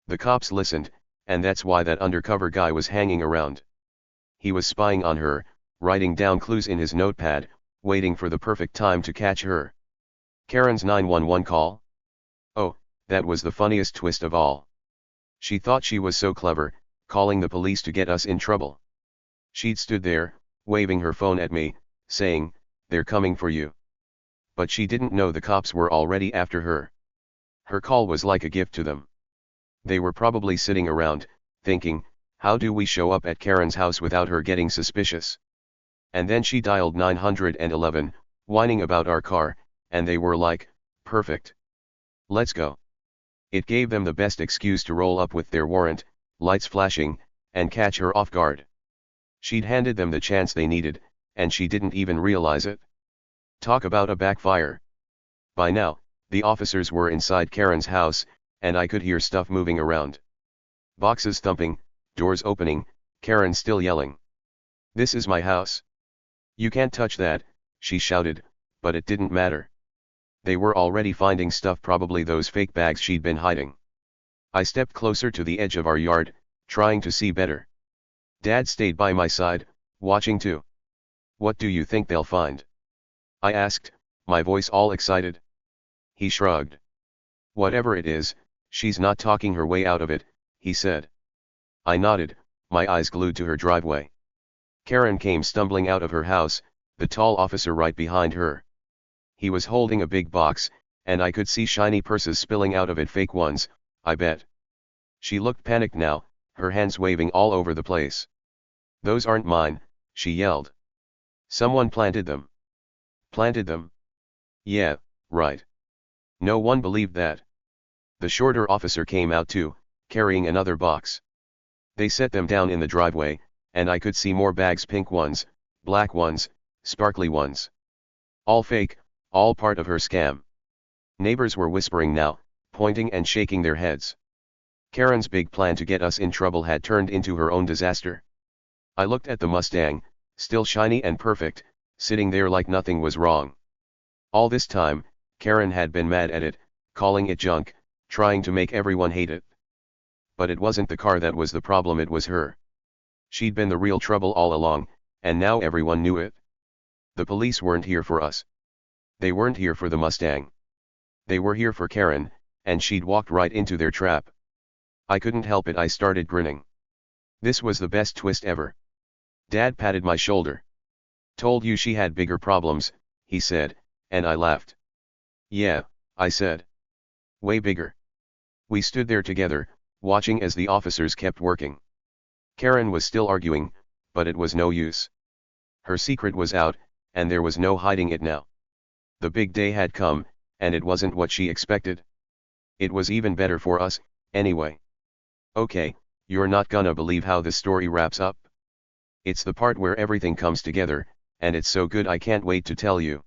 The cops listened, and that's why that undercover guy was hanging around. He was spying on her, writing down clues in his notepad, waiting for the perfect time to catch her. Karen's 911 call? Oh, that was the funniest twist of all. She thought she was so clever, calling the police to get us in trouble. She'd stood there, waving her phone at me, saying, "They're coming for you." But she didn't know the cops were already after her. Her call was like a gift to them. They were probably sitting around, thinking, how do we show up at Karen's house without her getting suspicious? And then she dialed 911, whining about our car, and they were like, "Perfect. Let's go." It gave them the best excuse to roll up with their warrant, lights flashing, and catch her off guard. She'd handed them the chance they needed, and she didn't even realize it. Talk about a backfire. By now, the officers were inside Karen's house, and I could hear stuff moving around. Boxes thumping, doors opening, Karen still yelling. "This is my house. You can't touch that," she shouted, but it didn't matter. They were already finding stuff, probably those fake bags she'd been hiding. I stepped closer to the edge of our yard, trying to see better. Dad stayed by my side, watching too. "What do you think they'll find?" I asked, my voice all excited. He shrugged. Whatever it is, she's not talking her way out of it, he said. I nodded, my eyes glued to her driveway. Karen came stumbling out of her house, the tall officer right behind her. He was holding a big box, and I could see shiny purses spilling out of it, fake ones, I bet. She looked panicked now, her hands waving all over the place. Those aren't mine, she yelled. Someone planted them. Planted them? Yeah, right. No one believed that. The shorter officer came out too, carrying another box. They set them down in the driveway, and I could see more bags, pink ones, black ones, sparkly ones. All fake, all part of her scam. Neighbors were whispering now, pointing and shaking their heads. Karen's big plan to get us in trouble had turned into her own disaster. I looked at the Mustang, still shiny and perfect, sitting there like nothing was wrong. All this time, Karen had been mad at it, calling it junk, trying to make everyone hate it. But it wasn't the car that was the problem, it was her. She'd been the real trouble all along, and now everyone knew it. The police weren't here for us. They weren't here for the Mustang. They were here for Karen, and she'd walked right into their trap. I couldn't help it, I started grinning. This was the best twist ever. Dad patted my shoulder. Told you she had bigger problems, he said, and I laughed. Yeah, I said. Way bigger. We stood there together, watching as the officers kept working. Karen was still arguing, but it was no use. Her secret was out, and there was no hiding it now. The big day had come, and it wasn't what she expected. It was even better for us, anyway. Okay, you're not gonna believe how this story wraps up. It's the part where everything comes together, and it's so good I can't wait to tell you.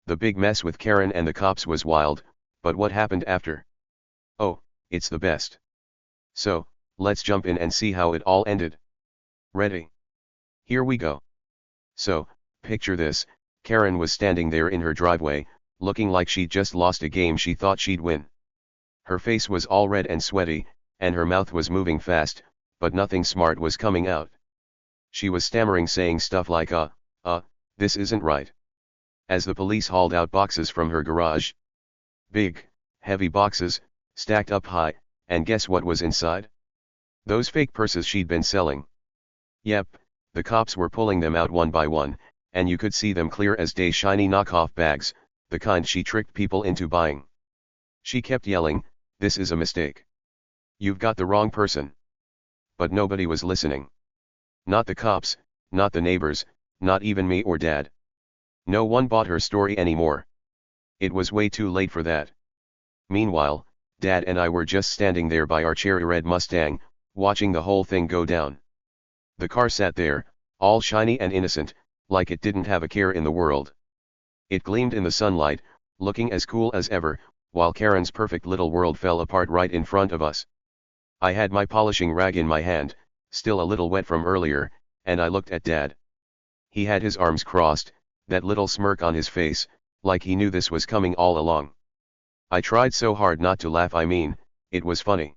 The big mess with Karen and the cops was wild, but what happened after? Oh, it's the best. So, let's jump in and see how it all ended. Ready? Here we go. So, picture this, Karen was standing there in her driveway, looking like she'd just lost a game she thought she'd win. Her face was all red and sweaty, and her mouth was moving fast, but nothing smart was coming out. She was stammering, saying stuff like this isn't right. As the police hauled out boxes from her garage. Big, heavy boxes, stacked up high, and guess what was inside? Those fake purses she'd been selling. Yep, the cops were pulling them out one by one, and you could see them clear as day, shiny knockoff bags, the kind she tricked people into buying. She kept yelling, "This is a mistake. You've got the wrong person." But nobody was listening. Not the cops, not the neighbors, not even me or Dad. No one bought her story anymore. It was way too late for that. Meanwhile, Dad and I were just standing there by our cherry red Mustang, watching the whole thing go down. The car sat there, all shiny and innocent, like it didn't have a care in the world. It gleamed in the sunlight, looking as cool as ever, while Karen's perfect little world fell apart right in front of us. I had my polishing rag in my hand, still a little wet from earlier, and I looked at Dad. He had his arms crossed, that little smirk on his face, like he knew this was coming all along. I tried so hard not to laugh, I mean, it was funny.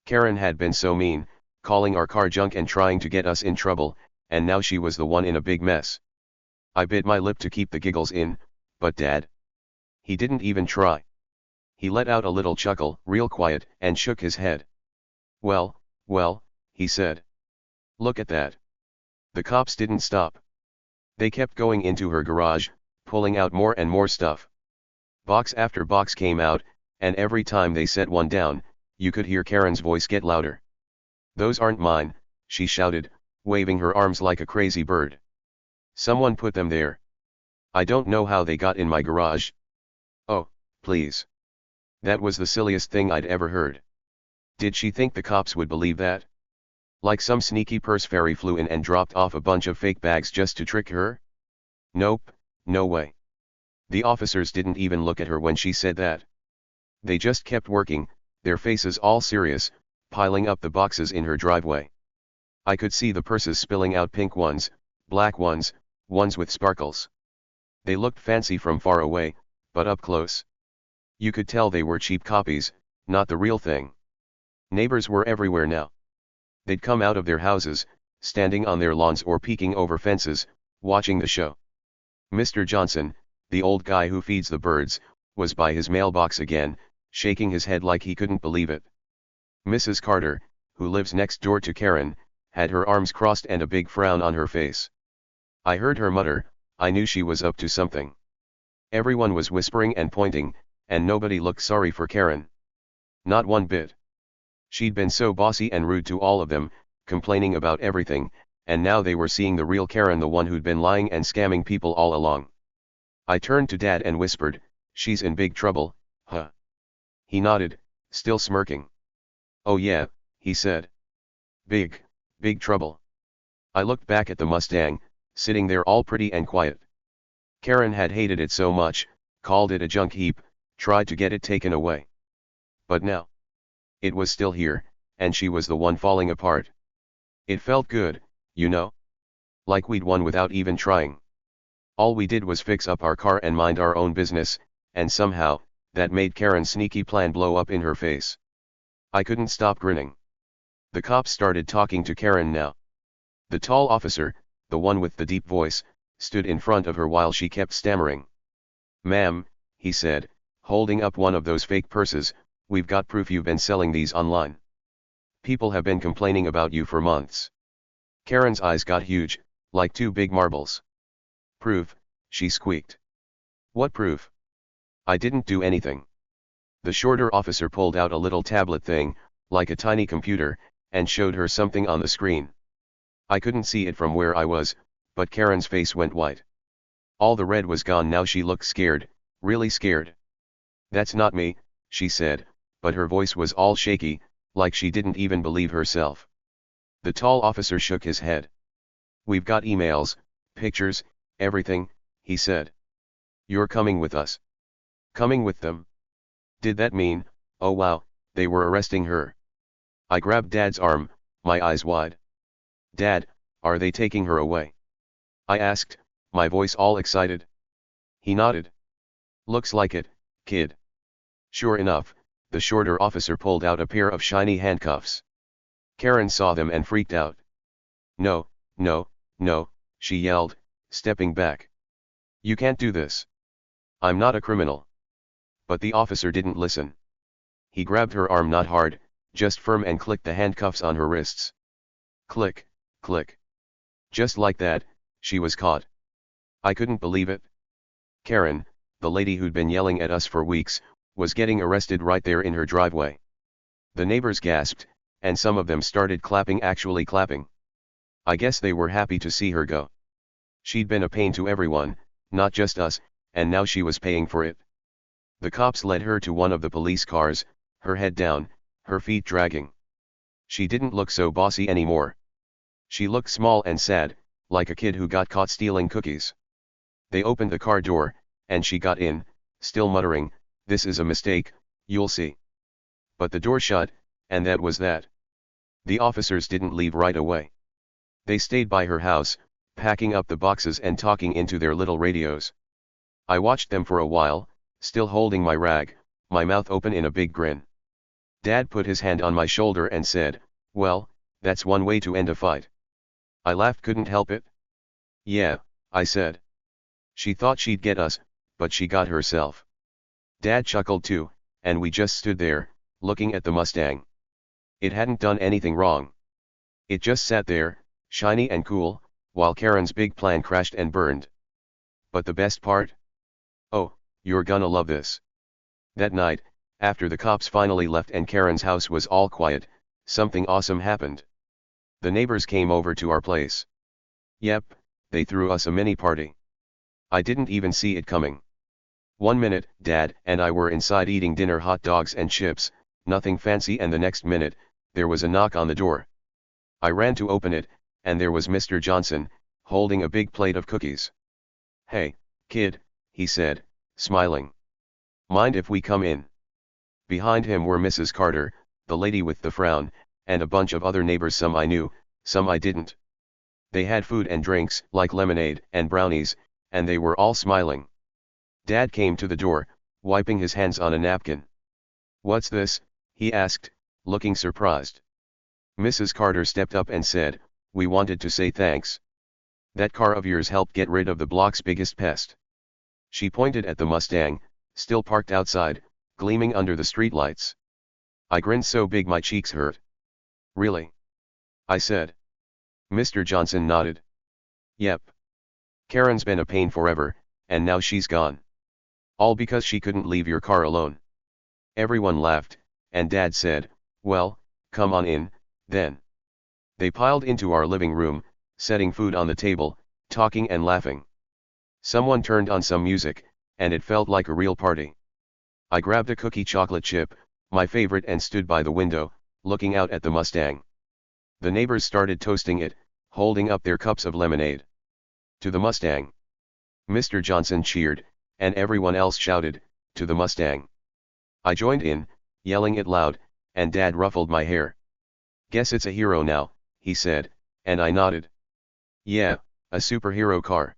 Karen had been so mean, calling our car junk and trying to get us in trouble, and now she was the one in a big mess. I bit my lip to keep the giggles in, but Dad? He didn't even try. He let out a little chuckle, real quiet, and shook his head. Well, he said. Look at that. The cops didn't stop. They kept going into her garage, pulling out more and more stuff. Box after box came out, and every time they set one down, you could hear Karen's voice get louder. "Those aren't mine," she shouted, waving her arms like a crazy bird. "Someone put them there. I don't know how they got in my garage." Oh, please. That was the silliest thing I'd ever heard. Did she think the cops would believe that? Like some sneaky purse fairy flew in and dropped off a bunch of fake bags just to trick her? Nope, no way. The officers didn't even look at her when she said that. They just kept working, their faces all serious, piling up the boxes in her driveway. I could see the purses spilling out, pink ones, black ones, ones with sparkles. They looked fancy from far away, but up close, you could tell they were cheap copies, not the real thing. Neighbors were everywhere now. They'd come out of their houses, standing on their lawns or peeking over fences, watching the show. "Mr. Johnson, The old guy who feeds the birds, was by his mailbox again, shaking his head like he couldn't believe it. Mrs. Carter, who lives next door to Karen, had her arms crossed and a big frown on her face. I heard her mutter, I knew she was up to something. Everyone was whispering and pointing, and nobody looked sorry for Karen. Not one bit. She'd been so bossy and rude to all of them, complaining about everything, and now they were seeing the real Karen, the one who'd been lying and scamming people all along. I turned to Dad and whispered, she's in big trouble, huh? He nodded, still smirking. Oh yeah, he said. Big trouble. I looked back at the Mustang, sitting there all pretty and quiet. Karen had hated it so much, called it a junk heap, tried to get it taken away. But now, it was still here, and she was the one falling apart. It felt good, you know? Like we'd won without even trying. All we did was fix up our car and mind our own business, and somehow, that made Karen's sneaky plan blow up in her face. I couldn't stop grinning. The cops started talking to Karen now. The tall officer, the one with the deep voice, stood in front of her while she kept stammering. Ma'am, he said, holding up one of those fake purses, we've got proof you've been selling these online. People have been complaining about you for months. Karen's eyes got huge, like two big marbles. Proof, she squeaked. What proof? I didn't do anything. The shorter officer pulled out a little tablet thing, like a tiny computer, and showed her something on the screen. I couldn't see it from where I was, but Karen's face went white. All the red was gone now. She looked scared, really scared. That's not me, she said, but her voice was all shaky, like she didn't even believe herself. The tall officer shook his head. We've got emails, pictures, everything, he said. You're coming with us. Coming with them? Did that mean, oh wow, they were arresting her? I grabbed Dad's arm, my eyes wide. Dad, are they taking her away? I asked, my voice all excited. He nodded. Looks like it, kid. Sure enough, the shorter officer pulled out a pair of shiny handcuffs. Karen saw them and freaked out. No, no, no, she yelled, stepping back. You can't do this. I'm not a criminal. But the officer didn't listen. He grabbed her arm, not hard, just firm, and clicked the handcuffs on her wrists. Click, click. Just like that, she was caught. I couldn't believe it. Karen, the lady who'd been yelling at us for weeks, was getting arrested right there in her driveway. The neighbors gasped, and some of them started clapping, actually clapping. I guess they were happy to see her go. She'd been a pain to everyone, not just us, and now she was paying for it. The cops led her to one of the police cars, her head down, her feet dragging. She didn't look so bossy anymore. She looked small and sad, like a kid who got caught stealing cookies. They opened the car door, and she got in, still muttering, "This is a mistake, you'll see." But the door shut, and that was that. The officers didn't leave right away. They stayed by her house, packing up the boxes and talking into their little radios. I watched them for a while, still holding my rag, my mouth open in a big grin. Dad put his hand on my shoulder and said, "Well, that's one way to end a fight." I laughed, couldn't help it. "Yeah," I said. "She thought she'd get us, but she got herself." Dad chuckled too, and we just stood there, looking at the Mustang. It hadn't done anything wrong. It just sat there, shiny and cool, while Karen's big plan crashed and burned. But the best part? Oh, you're gonna love this. That night, after the cops finally left and Karen's house was all quiet, something awesome happened. The neighbors came over to our place. Yep, they threw us a mini party. I didn't even see it coming. One minute, Dad and I were inside eating dinner, hot dogs and chips, nothing fancy, and the next minute, there was a knock on the door. I ran to open it, and there was Mr. Johnson, holding a big plate of cookies. "Hey, kid," he said, smiling. "Mind if we come in?" Behind him were Mrs. Carter, the lady with the frown, and a bunch of other neighbors, some I knew, some I didn't. They had food and drinks, like lemonade and brownies, and they were all smiling. Dad came to the door, wiping his hands on a napkin. "What's this?" he asked, looking surprised. Mrs. Carter stepped up and said, "We wanted to say thanks. That car of yours helped get rid of the block's biggest pest." She pointed at the Mustang, still parked outside, gleaming under the streetlights. I grinned so big my cheeks hurt. Really? I said. Mr. Johnson nodded. Yep. Karen's been a pain forever, and now she's gone. All because she couldn't leave your car alone. Everyone laughed, and Dad said, well, come on in, then. They piled into our living room, setting food on the table, talking and laughing. Someone turned on some music, and it felt like a real party. I grabbed a cookie chocolate chip, my favorite, and stood by the window, looking out at the Mustang. The neighbors started toasting it, holding up their cups of lemonade. To the Mustang. Mr. Johnson cheered, and everyone else shouted, to the Mustang. I joined in, yelling it loud, and Dad ruffled my hair. Guess it's a hero now, he said, and I nodded. Yeah, a superhero car.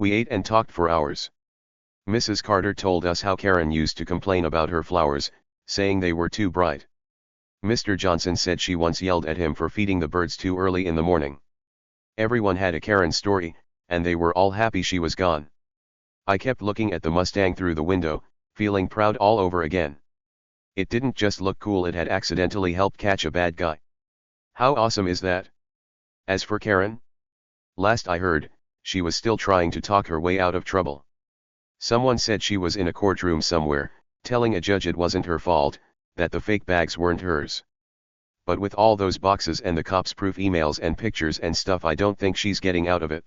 We ate and talked for hours. Mrs. Carter told us how Karen used to complain about her flowers, saying they were too bright. Mr. Johnson said she once yelled at him for feeding the birds too early in the morning. Everyone had a Karen story, and they were all happy she was gone. I kept looking at the Mustang through the window, feeling proud all over again. It didn't just look cool, it had accidentally helped catch a bad guy. How awesome is that? As for Karen? Last I heard, she was still trying to talk her way out of trouble. Someone said she was in a courtroom somewhere, telling a judge it wasn't her fault, that the fake bags weren't hers. But with all those boxes and the cops' proof emails and pictures and stuff, I don't think she's getting out of it.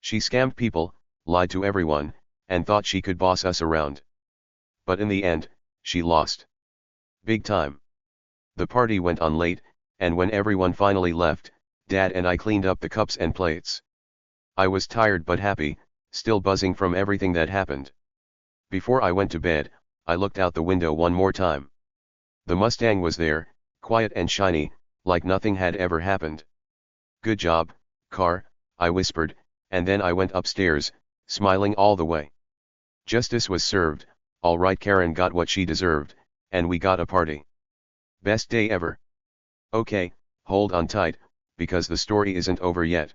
She scammed people, lied to everyone, and thought she could boss us around. But in the end, she lost. Big time. The party went on late, and when everyone finally left, Dad and I cleaned up the cups and plates. I was tired but happy, still buzzing from everything that happened. Before I went to bed, I looked out the window one more time. The Mustang was there, quiet and shiny, like nothing had ever happened. Good job, car, I whispered, and then I went upstairs, smiling all the way. Justice was served, all right, Karen got what she deserved, and we got a party. Best day ever. Okay, hold on tight, because the story isn't over yet.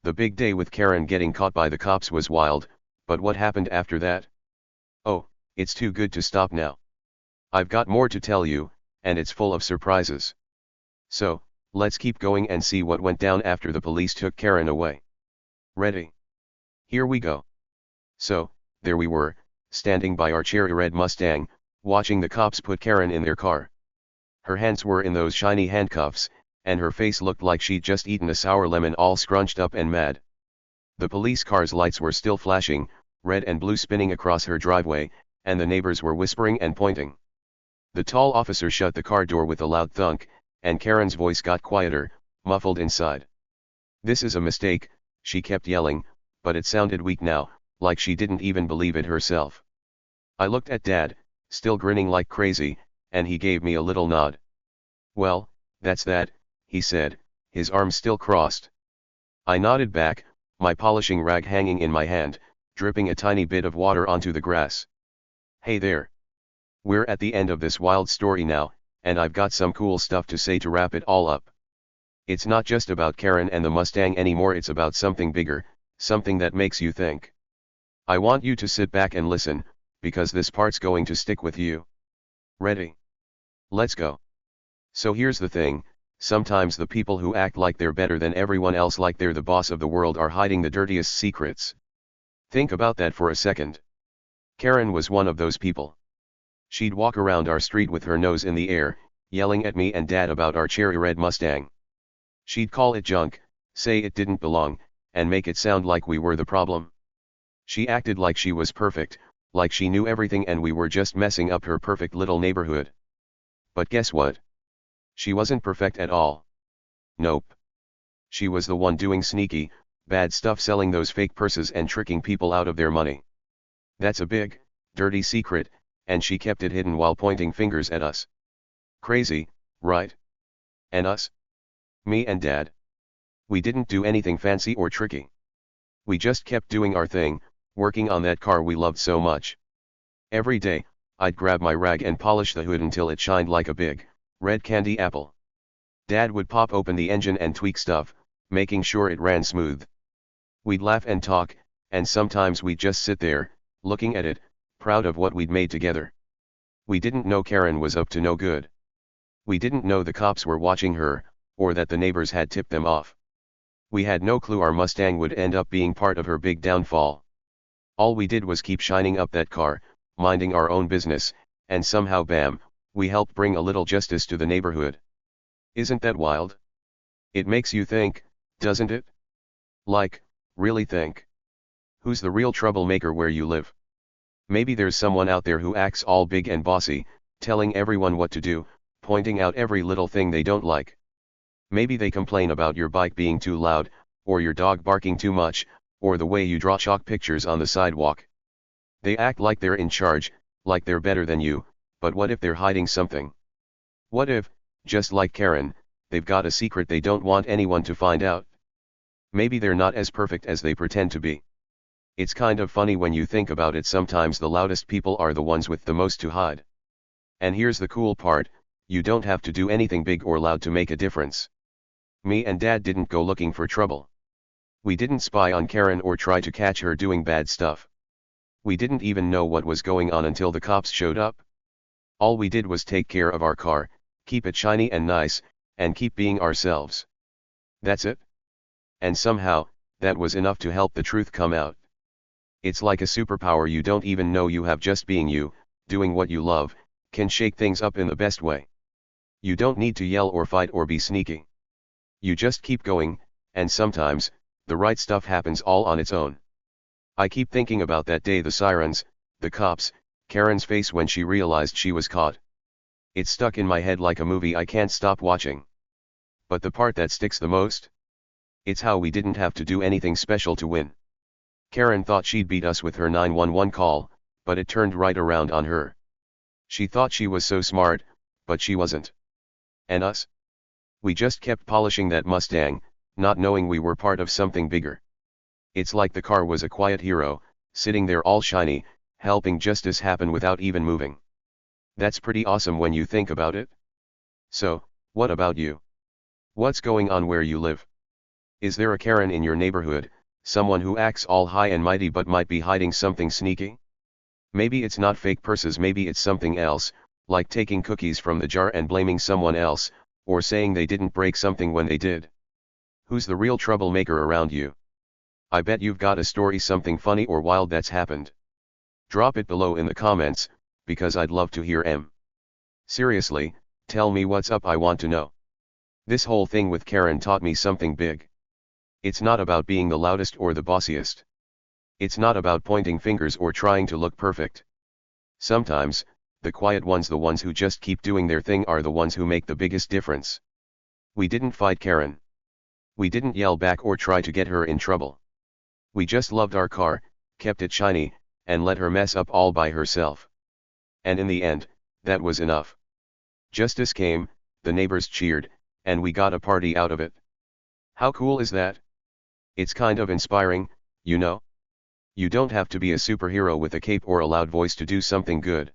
The big day with Karen getting caught by the cops was wild, but what happened after that? Oh, it's too good to stop now. I've got more to tell you, and it's full of surprises. So, let's keep going and see what went down after the police took Karen away. Ready? Here we go. So, there we were, standing by our cherry red Mustang, watching the cops put Karen in their car. Her hands were in those shiny handcuffs, and her face looked like she'd just eaten a sour lemon, all scrunched up and mad. The police car's lights were still flashing, red and blue, spinning across her driveway, and the neighbors were whispering and pointing. The tall officer shut the car door with a loud thunk, and Karen's voice got quieter, muffled inside. This is a mistake, she kept yelling, but it sounded weak now, like she didn't even believe it herself. I looked at Dad, still grinning like crazy, and he gave me a little nod. Well, that's that, he said, his arms still crossed. I nodded back, my polishing rag hanging in my hand, dripping a tiny bit of water onto the grass. Hey there. We're at the end of this wild story now, and I've got some cool stuff to say to wrap it all up. It's not just about Karen and the Mustang anymore, it's about something bigger, something that makes you think. I want you to sit back and listen, because this part's going to stick with you. Ready? Let's go. So here's the thing, sometimes the people who act like they're better than everyone else, like they're the boss of the world, are hiding the dirtiest secrets. Think about that for a second. Karen was one of those people. She'd walk around our street with her nose in the air, yelling at me and Dad about our cherry red Mustang. She'd call it junk, say it didn't belong, and make it sound like we were the problem. She acted like she was perfect, like she knew everything and we were just messing up her perfect little neighborhood. But guess what? She wasn't perfect at all. Nope. She was the one doing sneaky, bad stuff, selling those fake purses and tricking people out of their money. That's a big, dirty secret, and she kept it hidden while pointing fingers at us. Crazy, right? And us? Me and Dad. We didn't do anything fancy or tricky. We just kept doing our thing, working on that car we loved so much. Every day, I'd grab my rag and polish the hood until it shined like a big, red candy apple. Dad would pop open the engine and tweak stuff, making sure it ran smooth. We'd laugh and talk, and sometimes we'd just sit there, looking at it, proud of what we'd made together. We didn't know Karen was up to no good. We didn't know the cops were watching her, or that the neighbors had tipped them off. We had no clue our Mustang would end up being part of her big downfall. All we did was keep shining up that car, minding our own business, and somehow bam, we helped bring a little justice to the neighborhood. Isn't that wild? It makes you think, doesn't it? Like, really think. Who's the real troublemaker where you live? Maybe there's someone out there who acts all big and bossy, telling everyone what to do, pointing out every little thing they don't like. Maybe they complain about your bike being too loud, or your dog barking too much, or the way you draw chalk pictures on the sidewalk. They act like they're in charge, like they're better than you, but what if they're hiding something? What if, just like Karen, they've got a secret they don't want anyone to find out? Maybe they're not as perfect as they pretend to be. It's kind of funny when you think about it. Sometimes the loudest people are the ones with the most to hide. And here's the cool part, you don't have to do anything big or loud to make a difference. Me and Dad didn't go looking for trouble. We didn't spy on Karen or try to catch her doing bad stuff. We didn't even know what was going on until the cops showed up. All we did was take care of our car, keep it shiny and nice, and keep being ourselves. That's it. And somehow, that was enough to help the truth come out. It's like a superpower you don't even know you have. Just being you, doing what you love, can shake things up in the best way. You don't need to yell or fight or be sneaky. You just keep going, and sometimes, the right stuff happens all on its own. I keep thinking about that day, the sirens, the cops, Karen's face when she realized she was caught. It's stuck in my head like a movie I can't stop watching. But the part that sticks the most? It's how we didn't have to do anything special to win. Karen thought she'd beat us with her 911 call, but it turned right around on her. She thought she was so smart, but she wasn't. And us? We just kept polishing that Mustang, not knowing we were part of something bigger. It's like the car was a quiet hero, sitting there all shiny, helping justice happen without even moving. That's pretty awesome when you think about it. So, what about you? What's going on where you live? Is there a Karen in your neighborhood, someone who acts all high and mighty but might be hiding something sneaky? Maybe it's not fake purses, maybe it's something else, like taking cookies from the jar and blaming someone else, or saying they didn't break something when they did. Who's the real troublemaker around you? I bet you've got a story, something funny or wild that's happened. Drop it below in the comments, because I'd love to hear 'em. Seriously, tell me what's up, I want to know. This whole thing with Karen taught me something big. It's not about being the loudest or the bossiest. It's not about pointing fingers or trying to look perfect. Sometimes, the quiet ones, the ones who just keep doing their thing, are the ones who make the biggest difference. We didn't fight Karen. We didn't yell back or try to get her in trouble. We just loved our car, kept it shiny, and let her mess up all by herself. And in the end, that was enough. Justice came, the neighbors cheered, and we got a party out of it. How cool is that? It's kind of inspiring, you know? You don't have to be a superhero with a cape or a loud voice to do something good.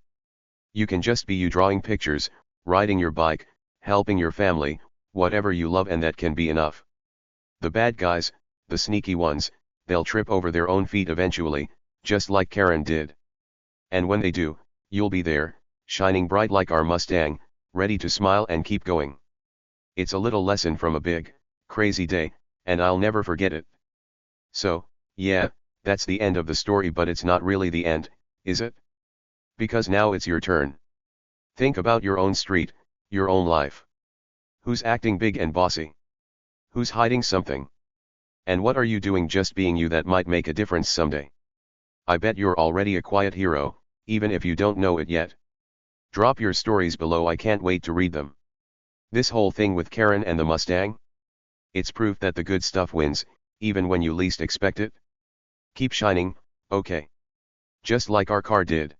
You can just be you, drawing pictures, riding your bike, helping your family, whatever you love, and that can be enough. The bad guys, the sneaky ones, they'll trip over their own feet eventually, just like Karen did. And when they do, you'll be there, shining bright like our Mustang, ready to smile and keep going. It's a little lesson from a big, crazy day, and I'll never forget it. So, yeah, that's the end of the story, but it's not really the end, is it? Because now it's your turn. Think about your own street, your own life. Who's acting big and bossy? Who's hiding something? And what are you doing just being you that might make a difference someday? I bet you're already a quiet hero, even if you don't know it yet. Drop your stories below, I can't wait to read them. This whole thing with Karen and the Mustang? It's proof that the good stuff wins, even when you least expect it. Keep shining, okay? Just like our car did.